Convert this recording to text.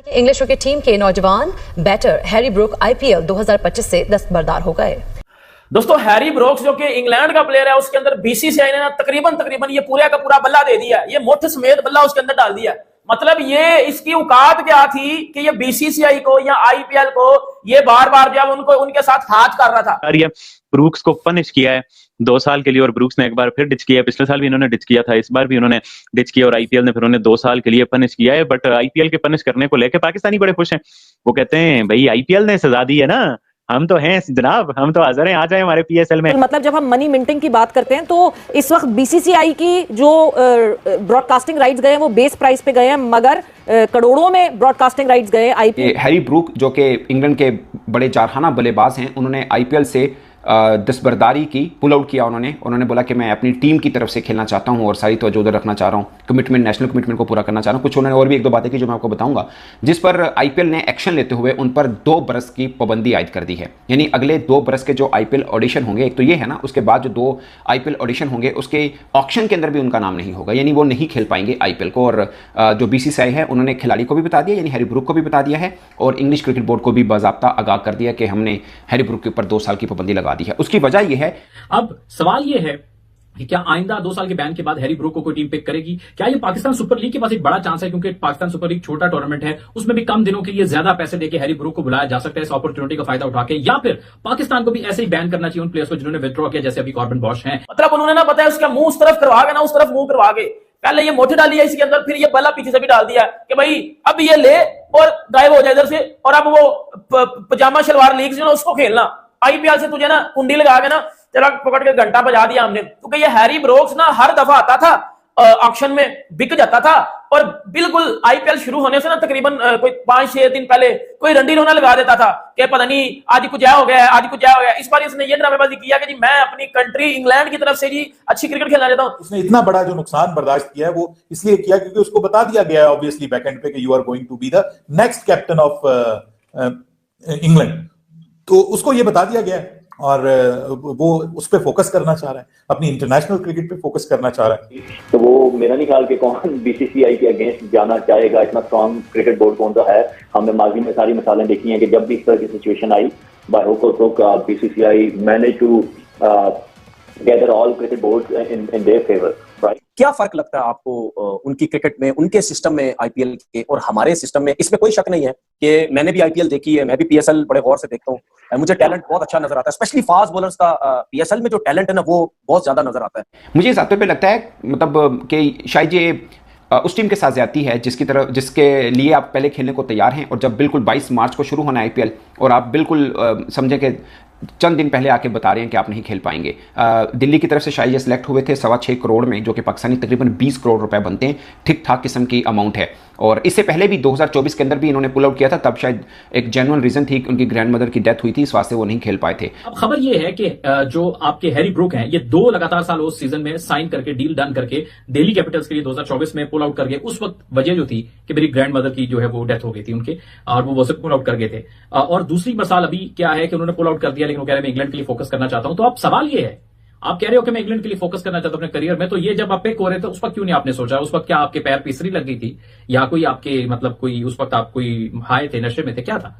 English cricket team के नौजवान batter Harry Brook IPL 2025 से दस्तबरदार हो गए। दोस्तों, हैरी ब्रोक्स जो कि इंग्लैंड का प्लेयर है, उसके अंदर बीसीसीआई ने ना तकरीबन ये पूरा का पूरा बल्ला दे दिया, ये मुठ समेत बल्ला उसके अंदर डाल दिया। मतलब ये इसकी औकात क्या थी कि ये बीसीसीआई को या आईपीएल को ये बार बार जब उनको उनके साथ हाथ कर रहा था। ब्रूक्स को पनिश किया है 2 साल के लिए, और ब्रूक्स ने एक बार फिर डिच किया है। पिछले साल भी इन्होंने डिच किया था, इस बार भी उन्होंने डिच किया, और आईपीएल ने फिर उन्हें 2 साल के लिए पनिश किया है। बट आईपीएल के पनिश करने को लेकर पाकिस्तानी बड़े खुश हैं। वो कहते हैं भाई आईपीएल ने सजा दी है ना, हम तो हैं जनाब, हम तो हाजिर हैं, आ जाए हमारे पीएसएल में। मतलब जब हम मनी मिंटिंग की बात करते हैं तो इस वक्त बीसीसीआई की जो ब्रॉडकास्टिंग राइट्स गए हैं वो बेस प्राइस पे गए हैं, मगर करोड़ों में ब्रॉडकास्टिंग राइट्स गए आईपीएल। हैरी ब्रूक जो कि इंग्लैंड के बड़े जारहाना बल्लेबाज हैं, उन्होंने आईपीएल से दस्तबरदारी की, पुल आउट किया। उन्होंने बोला कि मैं अपनी टीम की तरफ से खेलना चाहता हूं और सारी तवज्जो उधर रखना चाह रहा हूं, कमिटमेंट, नेशनल कमिटमेंट को पूरा करना चाह रहा हूं। कुछ उन्होंने और भी 1-2 बातें की जो मैं आपको बताऊंगा, जिस पर आईपीएल ने एक्शन लेते हुए उन पर 2 बरस की पाबंदी आयद कर दी है। यानी अगले 2 बरस के जो आईपीएल ऑडिशन होंगे, एक तो ये है ना, उसके बाद जो 2 आईपीएल ऑडिशन होंगे उसके ऑक्शन के अंदर भी उनका नाम नहीं होगा, यानी वो नहीं खेल पाएंगे आईपीएल को। और जो बीसीसीआई है उन्होंने खिलाड़ी को भी बता दिया, यानी हैरी ब्रूक को भी बता दिया है, और इंग्लिश क्रिकेट बोर्ड को भी बाज़ाब्ता आगाह कर दिया कि हमने हैरी ब्रूक के ऊपर 2 साल की पाबंदी लगा दी है। उसकी वजह ये है। अब सवाल ये है कि क्या आइंदा 2 साल के बैन के बाद हैरी ब्रूक को कोई टीम पिक करेगी? क्या ये पाकिस्तान सुपर लीग के पास एक बड़ा चांस है, क्योंकि पाकिस्तान सुपर लीग छोटा टूर्नामेंट है, उसमें भी कम दिनों के लिए ज्यादा पैसे देके हैरी ब्रूक को बुलाया जा सकता है इस अपॉर्चुनिटी का फायदा उठा के, या फिर पाकिस्तान को भी ऐसे ही बैन करना चाहिए उन प्लेयर्स को जिन्होंने विथड्रॉ किया, जैसे अभी कॉर्बिन बॉश हैं। मतलब उन्होंने ना बताया उसका मुंह उस तरफ करवा के ना उस तरफ मुंह करवा के पहले ये मोटे डाली है इसके अंदर, फिर ये बल्ला पीछे से भी डाल दिया कि भाई अब ये ले और गायब हो जाए इधर से, और अब वो पजामा शलवार लीग जो ना उसको खेलना। आईपीएल से तुझे ना कुंडी लगा के ना तेरा पकड़ के घंटा बजा दिया हमने, क्योंकि ये हैरी ब्रोक्स ना हर दफा आता था ऑक्शन में, बिक जाता था, और बिल्कुल आईपीएल शुरू होने से ना तकरीबन कोई 5-6 दिन पहले कोई रंडी रोना लगा देता था कि पता नहीं आज कुछ आया हो गया है, आज कुछ आया हो गया। इस बार इसने ये ड्रामेबाजी किया कि जी मैं अपनी कंट्री इंग्लैंड की तरफ से जी अच्छी क्रिकेट खेलना चाहता हूं। उसने इतना बड़ा जो नुकसान बर्दाश्त किया है वो इसलिए किया क्योंकि उसको बता दिया गया है ऑब्वियसली बैकएंड पे कि you are going to be the next captain of England, तो उसको ये बता दिया गया है और वो उस पे फोकस करना चाह रहा है, अपनी इंटरनेशनल क्रिकेट पे फोकस करना चाह रहा है। तो वो मेरा नहीं ख्याल कि कौन बीसीसीआई के अगेंस्ट जाना चाहेगा, इतना स्ट्रॉन्ग क्रिकेट बोर्ड कौन सा है। हमने माजी में सारी मिसालें देखी हैं कि जब भी इस तरह की सिचुएशन आई, बाय हुक और crook BCCI manage to gather all cricket boards in their favour, right. क्या फर्क लगता है आपको उनकी क्रिकेट में, उनके सिस्टम में आईपीएल के और हमारे सिस्टम में? इसमें कोई शक नहीं है कि मैंने भी आईपीएल देखी है, मैं भी पीएसएल बड़े गौर से देखता हूँ, मुझे टैलेंट बहुत अच्छा नजर आता है, स्पेशली फास्ट बॉलर्स का पीएसएल में जो टैलेंट है ना वो बहुत ज्यादा नजर आता है। मुझे इस बात पे लगता है मतलब कि शायद ये उस टीम के साथ ज्यादती है जिसके लिए आप पहले खेलने को तैयार हैं, और जब बिल्कुल 22 मार्च को शुरू होना है आईपीएल और आप बिल्कुल समझे कि चंद दिन पहले आके बता रहे हैं कि आप नहीं खेल पाएंगे। दिल्ली की तरफ से शायद ये सिलेक्ट हुए थे 6.25 करोड़ में, जो कि पाकिस्तानी तकरीबन 20 करोड़ रुपए बनते हैं, ठीक ठाक किस्म की अमाउंट है। और इससे पहले भी 2024 के अंदर भी इन्होंने पुल आउट किया था, तब शायद एक जेन्युइन रीजन थी, उनकी ग्रैंडमदर की डेथ हुई थी, इस वास्ते वो नहीं खेल पाए थे। अब खबर ये है कि जो आपके हैरी ब्रूक हैं, ये 2 लगातार साल उस सीजन में साइन करके डील डन करके दिल्ली कैपिटल्स के लिए 2024 में पुल आउट कर गए। उस वक्त वजह जो थी कि मेरी ग्रैंड मदर की जो है वो डेथ हो गई थी उनके, और वो पुल आउट कर गए थे। और दूसरी मसाल अभी क्या है कि उन्होंने पुल आउट कर दिया, लेकिन वो कह रहे हैं मैं इंग्लैंड के लिए फोकस करना चाहता हूं। तो अब सवाल ये है, आप कह रहे हो कि मैं इंग्लैंड के लिए फोकस करना चाहता हूं अपने करियर में, तो ये जब आप पिक हो रहे थे उस वक्त क्यों नहीं आपने सोचा? उस वक्त क्या आपके पैर पिसरी लग गई थी, या कोई आपके मतलब कोई उस वक्त आप कोई हाई थे, नशे में थे, क्या था?